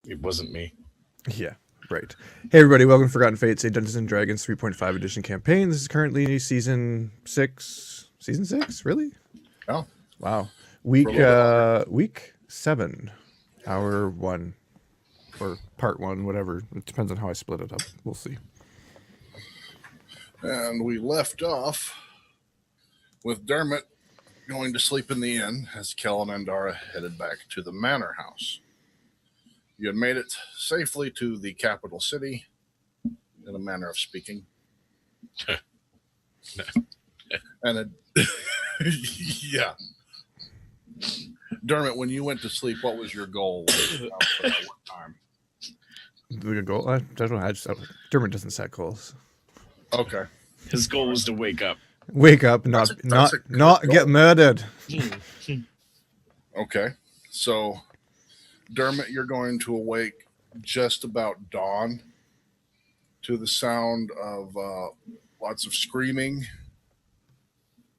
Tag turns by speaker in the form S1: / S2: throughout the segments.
S1: It wasn't me.
S2: Yeah, right. Hey, everybody, welcome to Forgotten Fates, a Dungeons & Dragons 3.5 edition campaign. This is currently Season 6. Season 6? Really?
S3: Oh.
S2: Wow.
S3: For a little bit
S2: Week 7. Hour 1. Or Part 1, whatever. It depends on how I split it up. We'll see.
S3: And we left off with Dermot going to sleep in the inn as Kellen and Dara headed back to the manor house. You had made it safely to the capital city, in a manner of speaking. And yeah. Dermot, when you went to sleep, what was your goal? What time?
S2: The goal? I don't know. Dermot doesn't set goals.
S3: Okay.
S1: His goal was to wake up.
S2: Wake up, not get murdered.
S3: Okay. So, Dermot, you're going to awake just about dawn to the sound of lots of screaming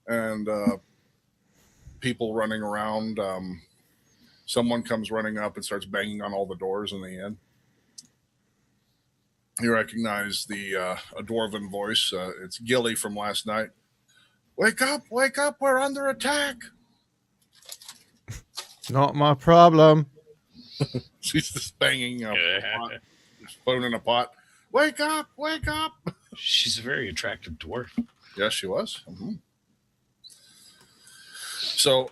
S3: and people running around. Someone comes running up and starts banging on all the doors in the inn. You recognize a dwarven voice. It's Gilly from last night. Wake up, we're under attack.
S2: Not my problem.
S3: She's just banging a pot, spoon in a pot. Wake up.
S1: She's a very attractive dwarf.
S3: Yes, she was. Mm-hmm. So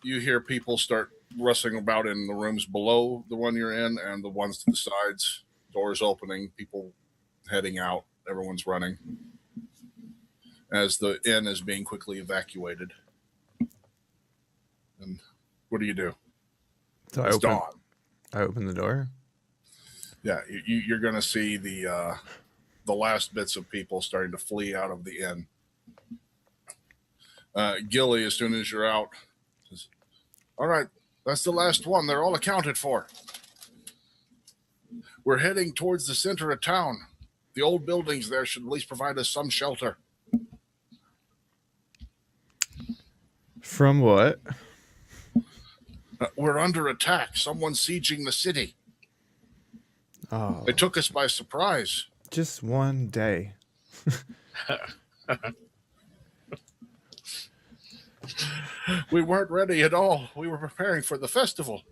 S3: you hear people start rustling about in the rooms below the one you're in and the ones to the sides. Doors opening, people heading out, everyone's running as the inn is being quickly evacuated. And what do?
S2: So
S3: it's dawn.
S2: I open the door.
S3: Yeah, you're going to see the last bits of people starting to flee out of the inn. Gilly, as soon as you're out, says, all right, that's the last one. They're all accounted for. We're heading towards the center of town. The old buildings there should at least provide us some shelter.
S2: From what?
S3: We're under attack. Someone's sieging the city.
S2: Oh.
S3: They took us by surprise.
S2: Just one day.
S3: We weren't ready at all. We were preparing for the festival.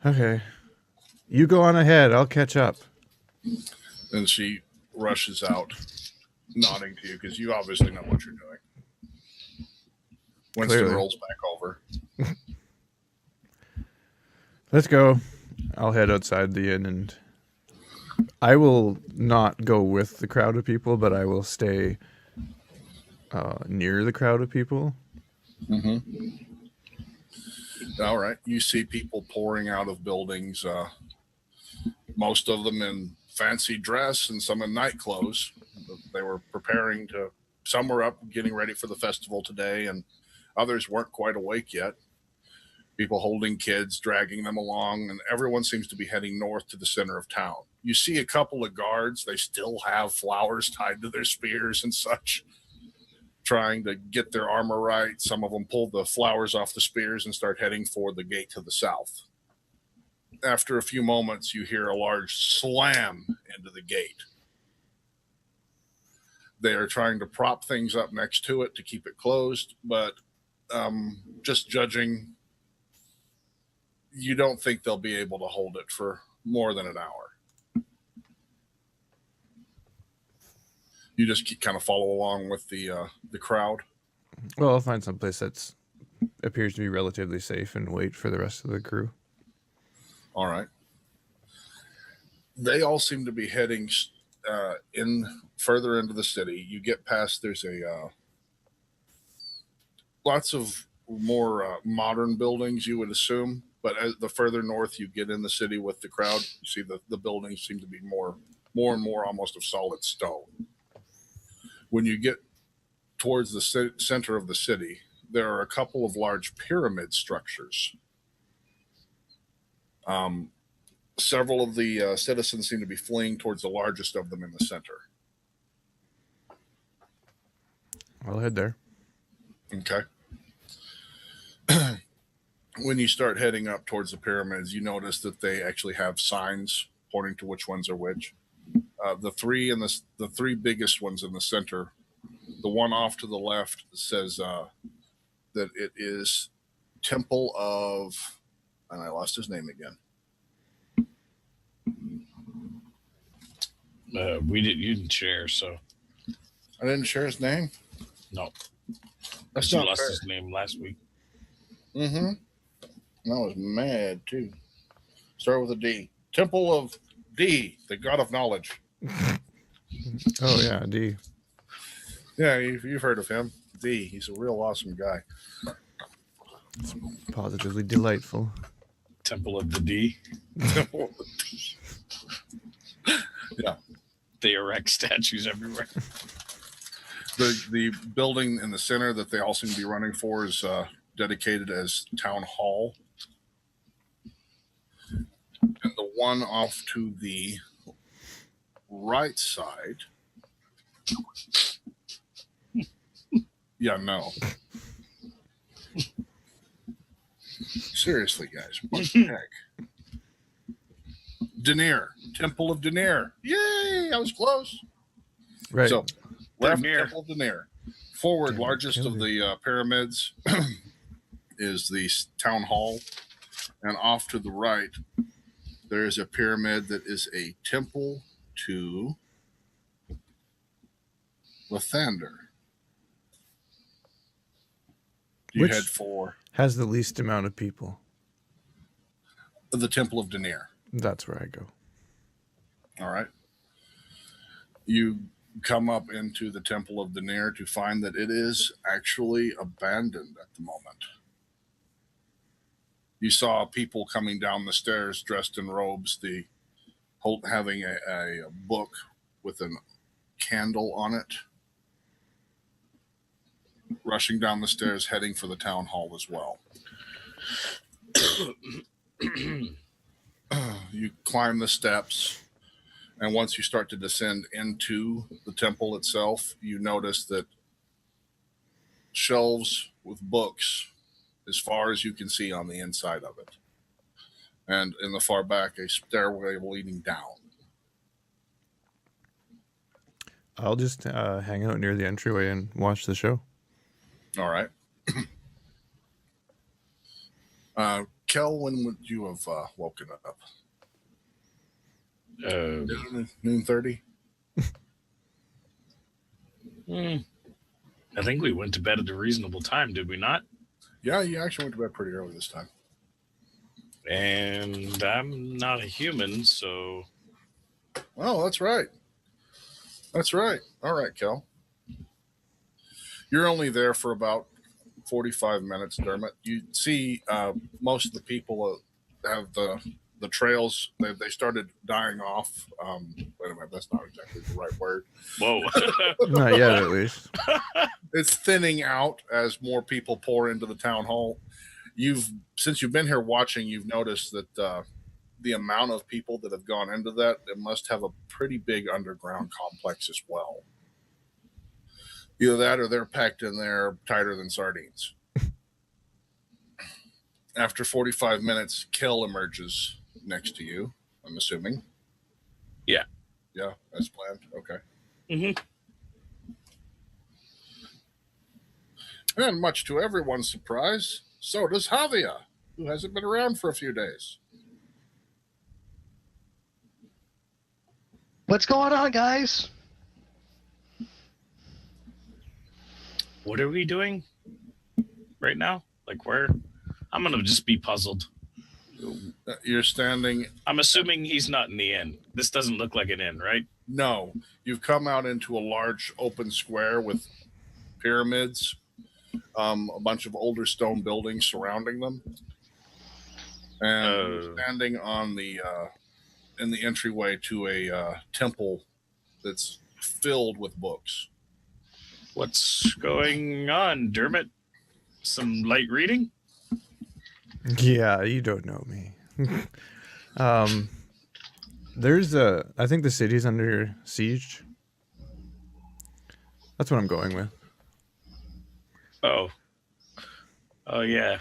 S2: Okay. You go on ahead. I'll catch up.
S3: And she rushes out, nodding to you because you obviously know what you're doing. Winston
S2: Clearly.
S3: rolls back over.
S2: Let's go. I'll head outside the inn and I will not go with the crowd of people, but I will stay near the crowd of people.
S3: Mm-hmm. All right. You see people pouring out of buildings, most of them in fancy dress and some in night clothes. They were preparing to, some were up getting ready for the festival today, and others weren't quite awake yet. People holding kids, dragging them along, and everyone seems to be heading north to the center of town. You see a couple of guards. They still have flowers tied to their spears and such, trying to get their armor right. Some of them pull the flowers off the spears and start heading for the gate to the south. After a few moments, you hear a large slam into the gate. They are trying to prop things up next to it to keep it closed, but just judging, you don't think they'll be able to hold it for more than an hour. You just kind of follow along with the crowd.
S2: Well, I'll find someplace that appears to be relatively safe and wait for the rest of the crew.
S3: All right. They all seem to be heading further into the city. You get past, there's lots of more modern buildings, you would assume. But as the further north you get in the city with the crowd, you see the buildings seem to be more and more almost of solid stone. When you get towards the center of the city, there are a couple of large pyramid structures. Several of the citizens seem to be fleeing towards the largest of them in the center.
S2: I'll head there.
S3: Okay. when you start heading up towards the pyramids, you notice that they actually have signs pointing to which ones are which. The three biggest ones in the center, the one off to the left says that it is Temple of, and I lost his name again.
S1: You didn't share, so
S3: I didn't share his name.
S1: no.
S3: That's
S1: You
S3: not
S1: lost
S3: fair.
S1: his name last week.
S3: Mm-hmm. And I was mad too. Start with a D. Temple of D, the god of knowledge.
S2: Oh yeah, D.
S3: Yeah, you've heard of him. D. He's a real awesome guy.
S2: It's positively delightful.
S1: Temple of the D.
S3: Temple of the D. Yeah.
S1: They erect statues everywhere.
S3: The building in the center that they all seem to be running for is dedicated as Town Hall. And the one off to the right side. Yeah, no. Seriously, guys. What the heck? Denier. Temple of Denier. Yay! I was close.
S2: Right.
S3: So, left
S1: Denier.
S3: Temple of Denier. Forward,
S2: Damn,
S3: largest
S2: killed
S3: of the pyramids is the town hall. And off to the right, there is a pyramid that is a temple to Lathander. You
S2: Which
S3: head for
S2: has the least amount of people?
S3: the Temple of Denier.
S2: That's where I go.
S3: All right. You come up into the Temple of Denier to find that it is actually abandoned at the moment. You saw people coming down the stairs dressed in robes, having a book with a candle on it, rushing down the stairs, heading for the town hall as well. You climb the steps, and once you start to descend into the temple itself, you notice that shelves with books as far as you can see on the inside of it. And in the far back, a stairway leading down.
S2: I'll just hang out near the entryway and watch the show.
S3: All right. Kel, when would you have woken up? Noon 30?
S1: I think we went to bed at a reasonable time, did we not?
S3: Yeah, you actually went to bed pretty early this time.
S1: And I'm not a human, so
S3: Oh, that's right. That's right. All right, Kel. You're only there for about 45 minutes, Dermot. You see most of the people have the trails. They started dying off. Wait a minute, that's not exactly the right word.
S1: whoa.
S2: Not yet, at least.
S3: It's thinning out as more people pour into the town hall. Since you've been here watching, you've noticed that the amount of people that have gone into that, it must have a pretty big underground complex as well. Either that or they're packed in there tighter than sardines. After 45 minutes, Kel emerges next to you, I'm assuming.
S1: Yeah.
S3: Yeah, as planned. Okay.
S1: Mm-hmm.
S3: And much to everyone's surprise, so does Haavia, who hasn't been around for a few days.
S4: What's going on, guys?
S1: What are we doing right now? Like where? I'm going to just be puzzled.
S3: You're standing.
S1: I'm assuming he's not in the inn. This doesn't look like an inn, right?
S3: No, you've come out into a large open square with pyramids, a bunch of older stone buildings surrounding them, and you're standing on in the entryway to a temple that's filled with books.
S1: What's going on, Dermot? Some light reading?
S2: Yeah, you don't know me. I think the city's under siege. That's what I'm going with.
S1: Oh, yeah.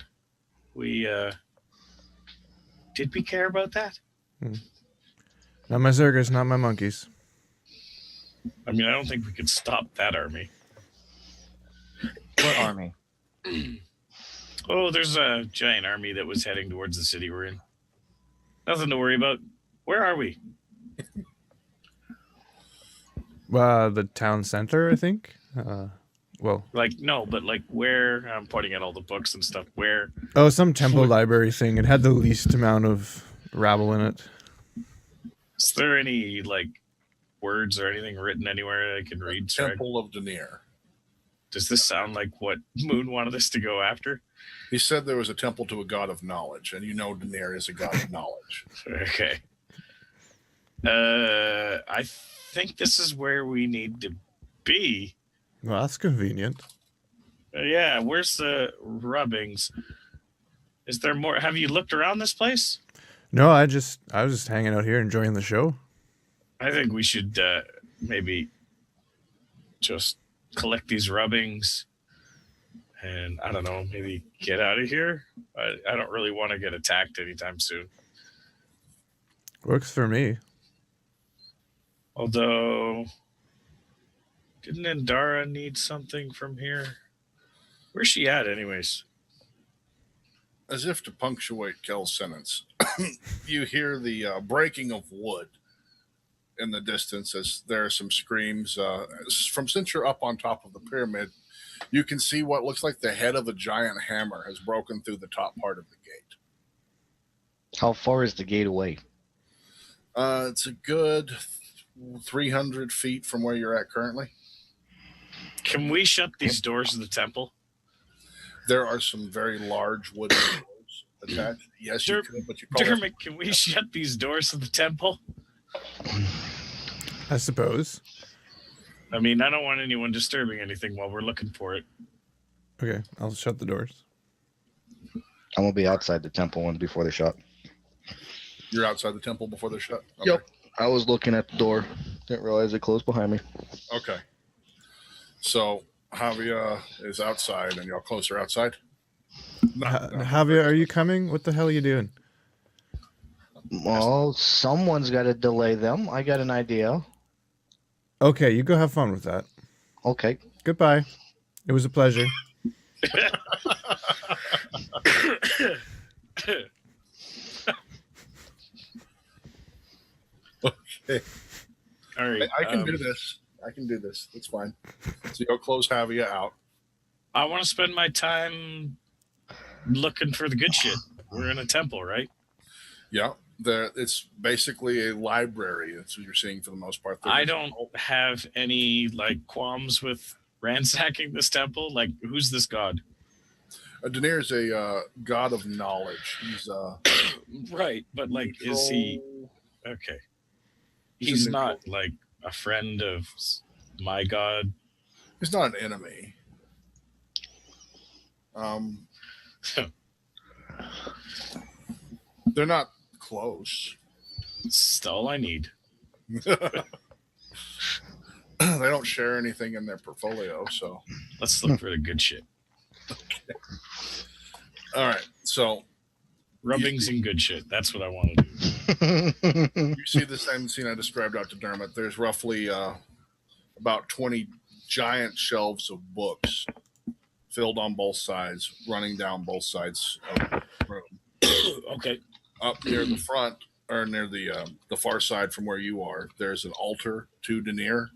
S1: We did we care about that?
S2: Not my Zergers, not my monkeys.
S1: I mean, I don't think we could stop that army.
S4: What army?
S1: Oh, there's a giant army that was heading towards the city we're in. Nothing to worry about. Where are we?
S2: The town center, I think. Well,
S1: Like, no, but like where? I'm pointing at all the books and stuff. Where?
S2: oh, some temple library thing. It had the least amount of rabble in it.
S1: Is there any like words or anything written anywhere I can read? Sragg?
S3: Temple of Denier.
S1: Does this sound like what Moon wanted us to go after?
S3: He said there was a temple to a god of knowledge, and you know Denier is a god of knowledge.
S1: Okay. I think this is where we need to be.
S2: Well, that's convenient.
S1: Yeah, where's the rubbings? Is there more? Have you looked around this place?
S2: No, I was just hanging out here enjoying the show.
S1: I think we should maybe just collect these rubbings and, I don't know, maybe get out of here. I don't really want to get attacked anytime soon.
S2: Works for me.
S1: Although, didn't Endara need something from here? Where's she at anyways?
S3: As if to punctuate Kel's sentence, you hear the breaking of wood in the distance as there are some screams. From since you're up on top of the pyramid, you can see what looks like the head of a giant hammer has broken through the top part of the gate.
S4: How far is the gate away?
S3: It's a good 300 feet from where you're at currently.
S1: Can we shut these doors of the temple?
S3: There are some very large wooden doors attached. Yes, you could, but you probably
S1: Dermot, can we shut these doors of the temple?
S2: I suppose.
S1: I mean, I don't want anyone disturbing anything while we're looking for it.
S2: Okay, I'll shut the doors.
S4: I'm gonna be outside the temple ones before they shut.
S3: You're outside the temple before they're shut? Okay.
S4: Yep. I was looking at the door. Didn't realize it closed behind me.
S3: Okay. So Haavia is outside and y'all closer outside?
S2: Haavia, are you coming? What the hell are you doing?
S4: Well, someone's got to delay them. I got an idea.
S2: Okay, you go have fun with that.
S4: Okay.
S2: Goodbye. It was a pleasure.
S3: Okay.
S1: All right.
S3: I can do this. I can do this. It's fine. So you'll close Haavia out.
S1: I want to spend my time looking for the good shit. We're in a temple, right?
S3: Yeah. It's basically a library. That's what you're seeing for the most part.
S1: I don't have any like qualms with ransacking this temple. Like, who's this god?
S3: Denier is a god of knowledge. He's
S1: right, but like, is he okay? He's not like a friend of my god.
S3: He's not an enemy. They're not close.
S1: It's all I need.
S3: They don't share anything in their portfolio, so
S1: Let's look for the good shit.
S3: okay. All right. So
S1: Rubbings and good shit. That's what I want to do.
S3: you see the same scene I described out to Dermot. There's roughly about 20 giant shelves of books filled on both sides, running down both sides of the room.
S1: Okay.
S3: Up near the front, or near the far side from where you are, there's an altar to Denier,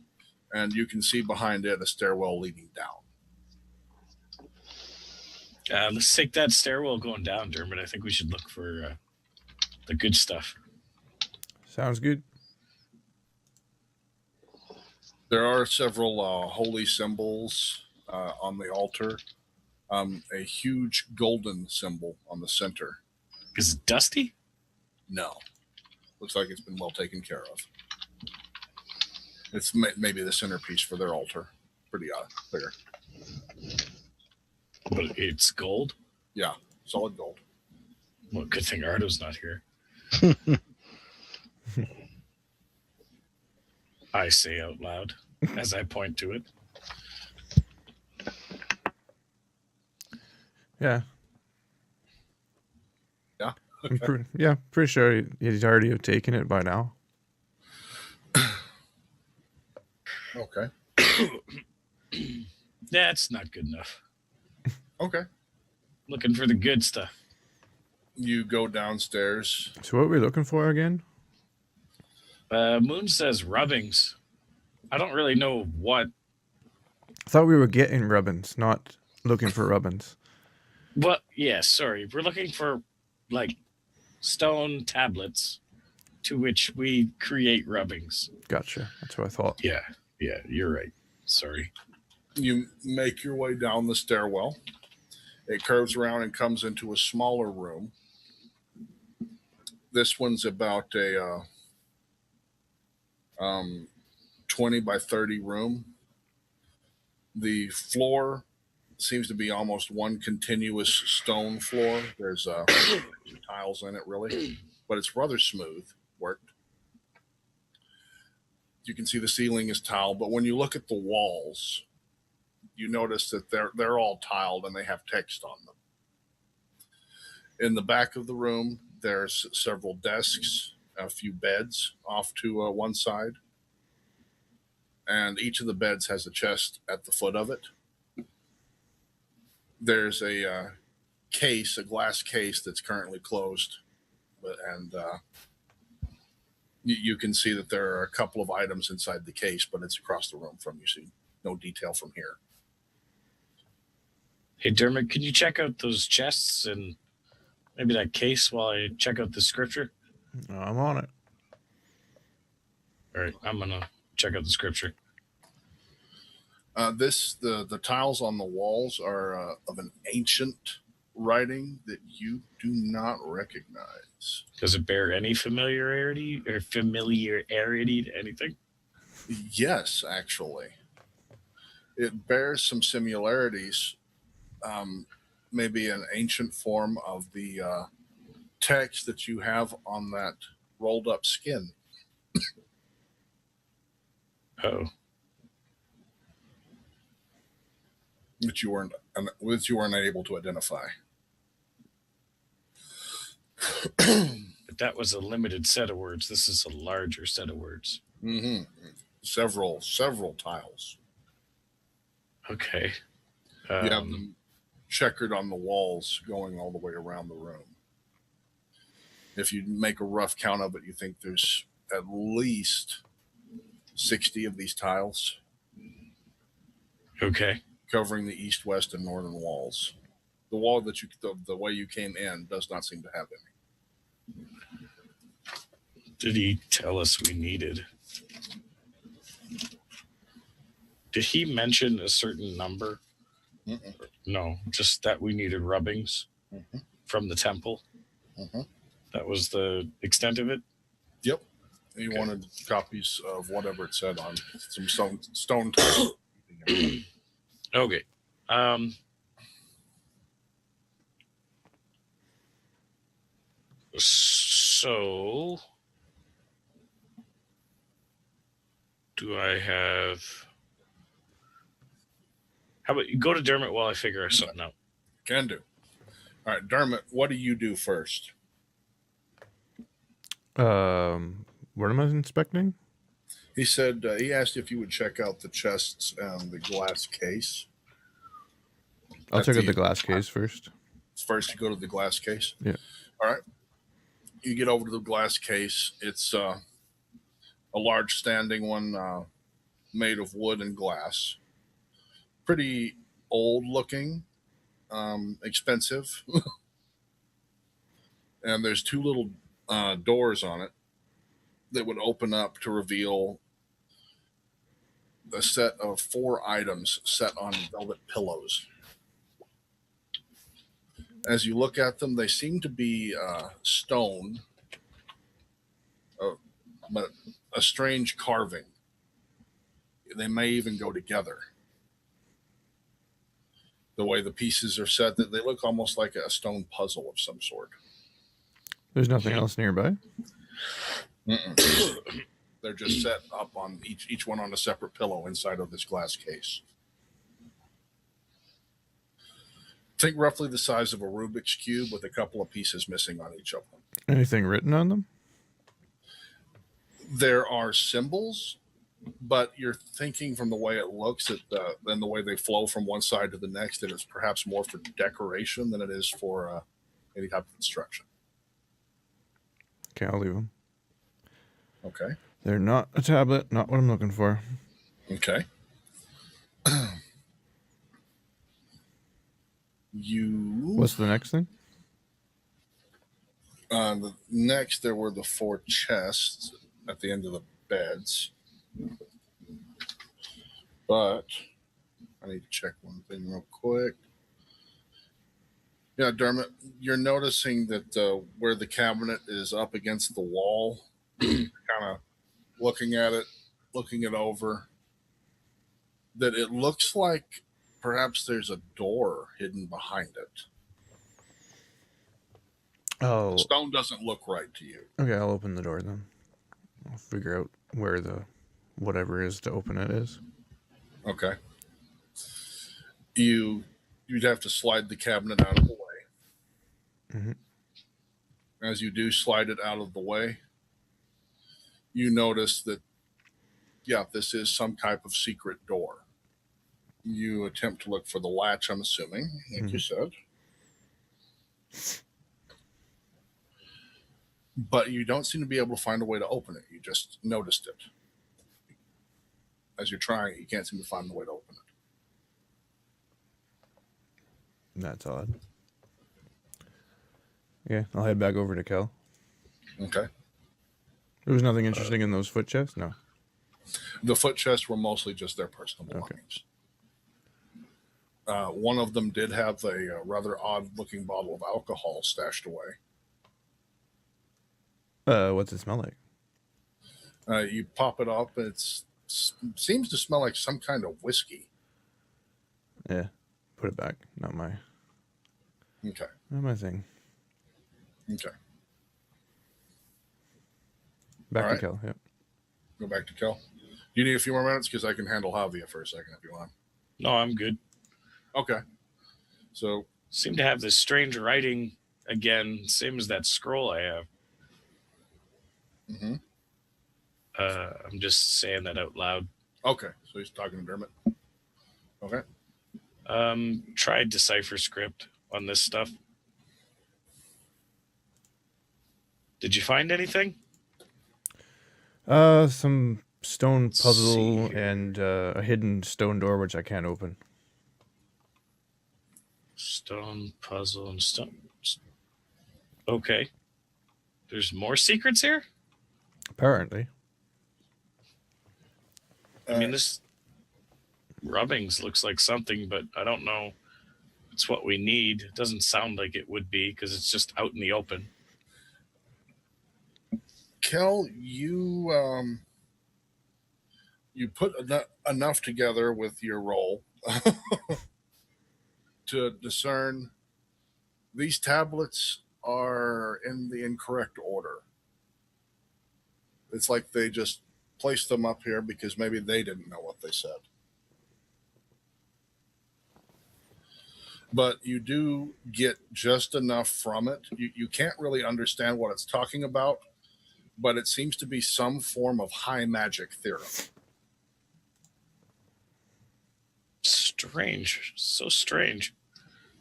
S3: and you can see behind it a stairwell leading down.
S1: Let's take that stairwell going down, Dermot. I think we should look for the good stuff.
S2: Sounds good.
S3: There are several holy symbols on the altar. A huge golden symbol on the center.
S1: Is it dusty?
S3: No. Looks like it's been well taken care of. It's maybe the centerpiece for their altar. Pretty clear.
S1: But it's gold?
S3: Yeah, solid gold.
S1: Well, good thing Ardo's not here. I say out loud as I point to it.
S2: Yeah. Pretty sure he's already have taken it by now.
S3: Okay.
S1: That's not good enough.
S3: Okay.
S1: Looking for the good stuff.
S3: You go downstairs.
S2: So what are we looking for again?
S1: Moon says rubbings. I don't really know what.
S2: I thought we were getting rubbins, not looking for rubbins.
S1: Well, yeah, sorry. We're looking for, like, stone tablets to which we create rubbings.
S2: Gotcha. That's what I thought.
S1: Yeah, you're right. Sorry.
S3: You make your way down the stairwell. It curves around and comes into a smaller room. This one's about a 20 by 30 room. The floor seems to be almost one continuous stone floor. There's tiles in it, really, but it's rather smooth worked. You can see the ceiling is tiled, but when you look at the walls, you notice that they're all tiled and they have text on them. In the back of the room, there's several desks, a few beds off to one side, and each of the beds has a chest at the foot of it. There's a case, a glass case that's currently closed, and you can see that there are a couple of items inside the case, but it's across the room from you, so no detail from here.
S1: Hey, Dermot, can you check out those chests and maybe that case while I check out the scripture?
S2: I'm on it.
S1: All right, I'm going to check out the scripture.
S3: The tiles on the walls are of an ancient writing that you do not recognize.
S1: Does it bear any familiarity to anything?
S3: Yes, actually. It bears some similarities. Maybe an ancient form of the text that you have on that rolled up skin.
S1: Oh.
S3: Which you weren't able to identify.
S1: But that was a limited set of words. This is a larger set of words.
S3: Mm-hmm. Several tiles.
S1: Okay.
S3: You have them checkered on the walls going all the way around the room. If you make a rough count of it, you think there's at least 60 of these tiles.
S1: Okay.
S3: Covering the east, west, and northern walls. The wall that the way you came in does not seem to have any.
S1: Did he tell us we needed? Did he mention a certain number?
S3: Mm-mm.
S1: No, just that we needed rubbings from the temple.
S3: Mm-hmm.
S1: That was the extent of it?
S3: Yep. He wanted copies of whatever it said on some stone tiles.
S1: Okay. So do I have... How about you go to Dermot while I figure something out?
S3: Can do. All right, Dermot, what do you do first?
S2: What am I inspecting?
S3: He said he asked if you would check out the chests and the glass case.
S2: I'll check out the glass case first.
S3: First, you go to the glass case?
S2: Yeah.
S3: All right. You get over to the glass case. It's a large standing one made of wood and glass. Pretty old looking, expensive. And there's two little doors on it that would open up to reveal a set of 4 items set on velvet pillows. As you look at them, they seem to be stone, but a strange carving. They may even go together. The way the pieces are set, that they look almost like a stone puzzle of some sort.
S2: There's nothing else nearby?
S3: They're just set up on each one on a separate pillow inside of this glass case. Think roughly the size of a Rubik's Cube with a couple of pieces missing on each of them.
S2: Anything written on them?
S3: There are symbols, but you're thinking from the way it looks and the way they flow from one side to the next that it's perhaps more for decoration than it is for any type of instruction.
S2: Okay, I'll leave them.
S3: Okay.
S2: They're not a tablet, not what I'm looking for.
S3: Okay.
S2: What's the next thing?
S3: Next, there were the 4 chests at the end of the beds. But I need to check one thing real quick. Yeah, Dermot, you're noticing that where the cabinet is up against the wall, kind of looking at it, looking it over, that it looks like perhaps there's a door hidden behind it.
S2: Oh.
S3: The stone doesn't look right to you.
S2: Okay, I'll open the door then. I'll figure out where the whatever is to open it is.
S3: Okay. You'd have to slide the cabinet out of the way.
S2: Mm-hmm.
S3: As you do slide it out of the way, you notice that, yeah, this is some type of secret door. You attempt to look for the latch, I'm assuming, like you said. But you don't seem to be able to find a way to open it. You just noticed it. As you're trying, you can't seem to find a way to open it.
S2: That's odd. Yeah, I'll head back over to Kel.
S3: Okay.
S2: There was nothing interesting in those foot chests? No.
S3: The foot chests were mostly just their personal belongings. Okay. One of them did have a rather odd-looking bottle of alcohol stashed away.
S2: What's it smell like?
S3: You pop it up, and it seems to smell like some kind of whiskey.
S2: Yeah, put it back. Not my thing.
S3: Okay.
S2: Back to Kel, yeah.
S3: Go back to Kel. Do you need a few more minutes? Because I can handle Haavia for a second if you want.
S1: No, I'm good.
S3: Okay. So.
S1: Seem to have this strange writing again, same as that scroll I have.
S3: Mm-hmm.
S1: I'm just saying that out loud.
S3: Okay. So he's talking to Dermot. Okay.
S1: Try decipher script on this stuff. Did you find anything?
S2: Some stone puzzle and a hidden stone door which I can't open.
S1: Stone puzzle and stone. Okay. There's more secrets here?
S2: Apparently.
S1: I mean, this rubbings looks like something, but I don't know. It's what we need. It doesn't sound like it would be because it's just out in the open.
S3: Kel, you put enough together with your roll to discern these tablets are in the incorrect order. It's like they just placed them up here because maybe they didn't know what they said. But you do get just enough from it. You can't really understand what it's talking about, but it seems to be some form of high magic theorem.
S1: Strange. So strange.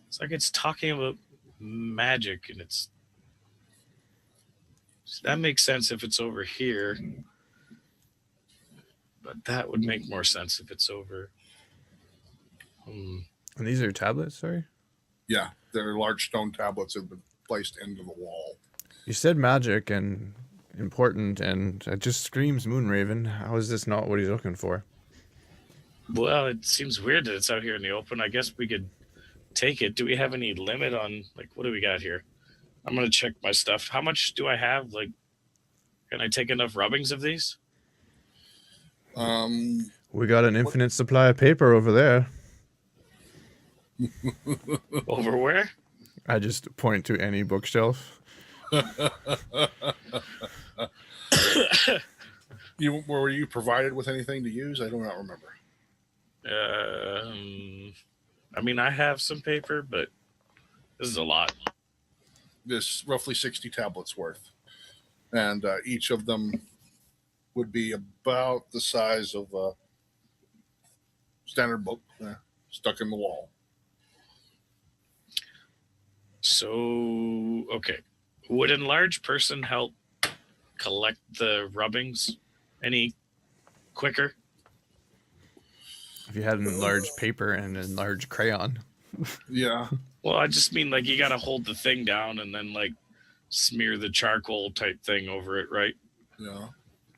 S1: It's like it's talking about magic, and it's... That makes sense if it's over here. But that would make more sense if it's over...
S2: And these are tablets, sorry?
S3: Yeah, they're large stone tablets that have been placed into the wall.
S2: You said magic and important, and it just screams Moonraven. How is this not what he's looking for?
S1: Well, it seems weird that it's out here in the open. I guess we could take it. Do we have any limit on, like, what do we got here? I'm going to check my stuff. How much do I have? Like, can I take enough rubbings of these?
S2: We got an infinite supply of paper over there.
S1: Over where?
S2: I just point to any bookshelf.
S3: Were you provided with anything to use? I do not remember.
S1: I mean, I have some paper, but This is a lot.
S3: This roughly 60 tablets worth. And each of them would be about the size of a standard book stuck in the wall.
S1: So, okay. Would an enlarged person help collect the rubbings any quicker?
S2: If you had an enlarged paper and an enlarged crayon.
S3: Yeah.
S1: Well, I just mean like you got to hold the thing down and then like smear the charcoal type thing over it, right?
S3: Yeah.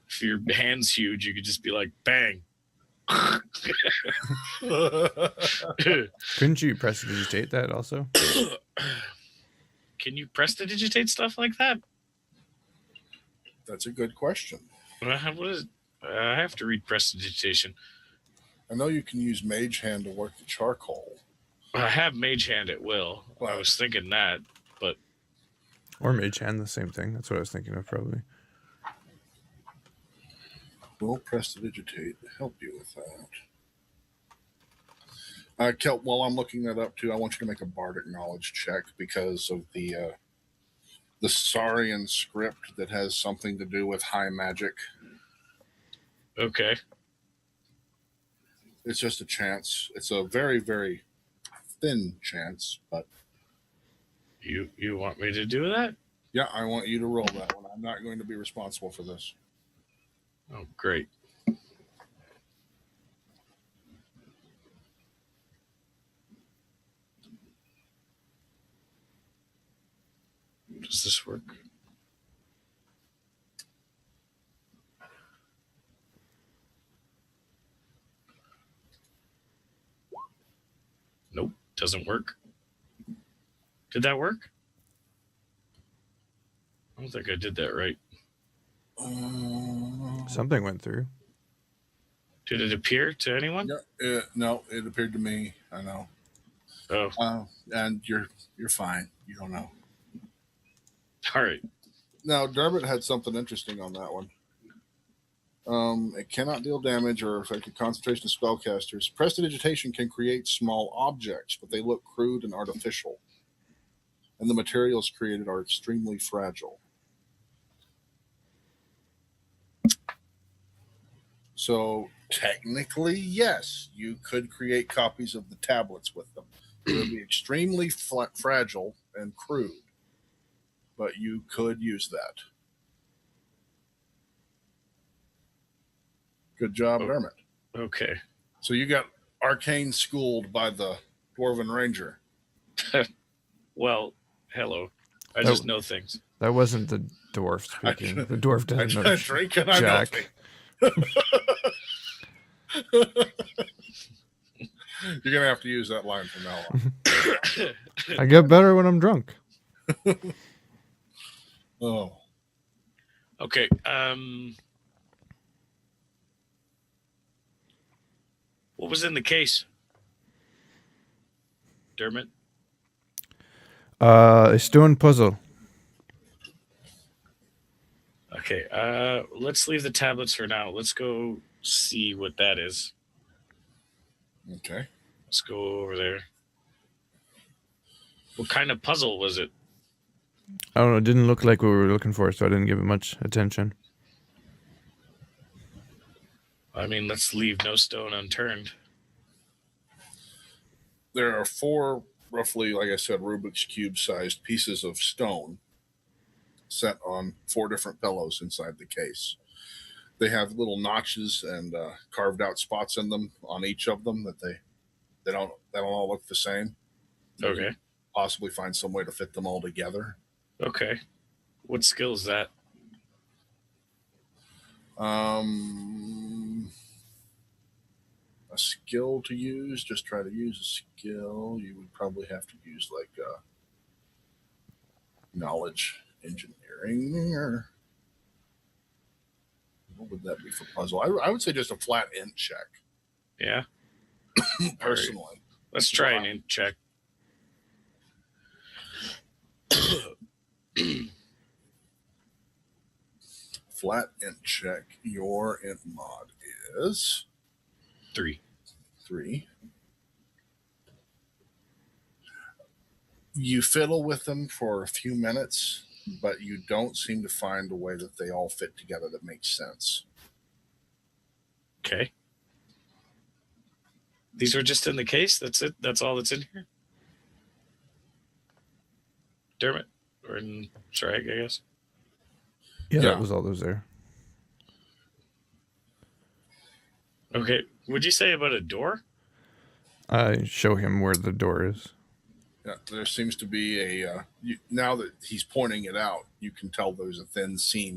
S1: If your hand's huge, you could just be like, bang.
S2: Couldn't you prestidigitate that also?
S1: Can you prestidigitate stuff like that?
S3: That's a good question.
S1: What is? I have to read prestidigitation.
S3: I know you can use Mage Hand to work the charcoal.
S1: I have Mage Hand at will. I was thinking that, but
S2: or Mage Hand, the same thing. That's what I was thinking of, probably.
S3: Will prestidigitate help you with that? Kelt, while I'm looking that up too, I want you to make a bardic knowledge check because of the Saurian script that has something to do with high magic.
S1: Okay.
S3: It's just a chance. It's a very, very thin chance, but
S1: you want me to do that?
S3: Yeah, I want you to roll that one. I'm not going to be responsible for this.
S1: Oh, great. Does this work? Nope, doesn't work. Did that work? I don't think I did that right.
S2: Something went through.
S1: Did it appear to anyone?
S3: Yeah, no, it appeared to me. I know.
S1: Oh.
S3: And you're fine. You don't know.
S1: All right.
S3: Now, Dermot had something interesting on that one. It cannot deal damage or affect a concentration of spellcasters. Prestidigitation can create small objects, but they look crude and artificial. And the materials created are extremely fragile. So, technically, yes, you could create copies of the tablets with them. It would be extremely fragile and crude, but you could use that. Good job, Dermot.
S1: Okay.
S3: So you got arcane schooled by the Dwarven Ranger.
S1: Well, hello. I just know things.
S2: That wasn't the dwarf speaking. The dwarf doesn't know
S3: drink and
S2: Jack.
S3: I know You're going to have to use that line from now on.
S2: I get better when I'm drunk.
S3: Oh.
S1: Okay. What was in the case? Dermot?
S2: A stone puzzle.
S1: Okay. Let's leave the tablets for now. Let's go see what that is.
S3: Okay.
S1: Let's go over there. What kind of puzzle was it?
S2: I don't know. It didn't look like what we were looking for, so I didn't give it much attention.
S1: I mean, let's leave no stone unturned.
S3: There are 4, roughly, like I said, Rubik's Cube-sized pieces of stone set on 4 different pillows inside the case. They have little notches and carved out spots in them on each of them that they don't all look the same.
S1: Okay.
S3: Possibly find some way to fit them all together.
S1: Okay. What skill is that?
S3: A skill to use, just try to use a skill. You would probably have to use like knowledge engineering, or what would that be for puzzle? I would say just a flat int check.
S1: Yeah.
S3: Personally.
S1: Right. Let's try an int check.
S3: Flat int check. Your int mod is 3. You fiddle with them for a few minutes, but you don't seem to find a way that they all fit together that makes sense.
S1: Okay. These are just in the case? That's it? That's all that's in here? Dermot? Or in Sragg, I guess?
S2: Yeah, that was all that was there.
S1: Okay. What'd you say about a door?
S2: I show him where the door is.
S3: Yeah, there seems to be now that he's pointing it out, you can tell there's a thin seam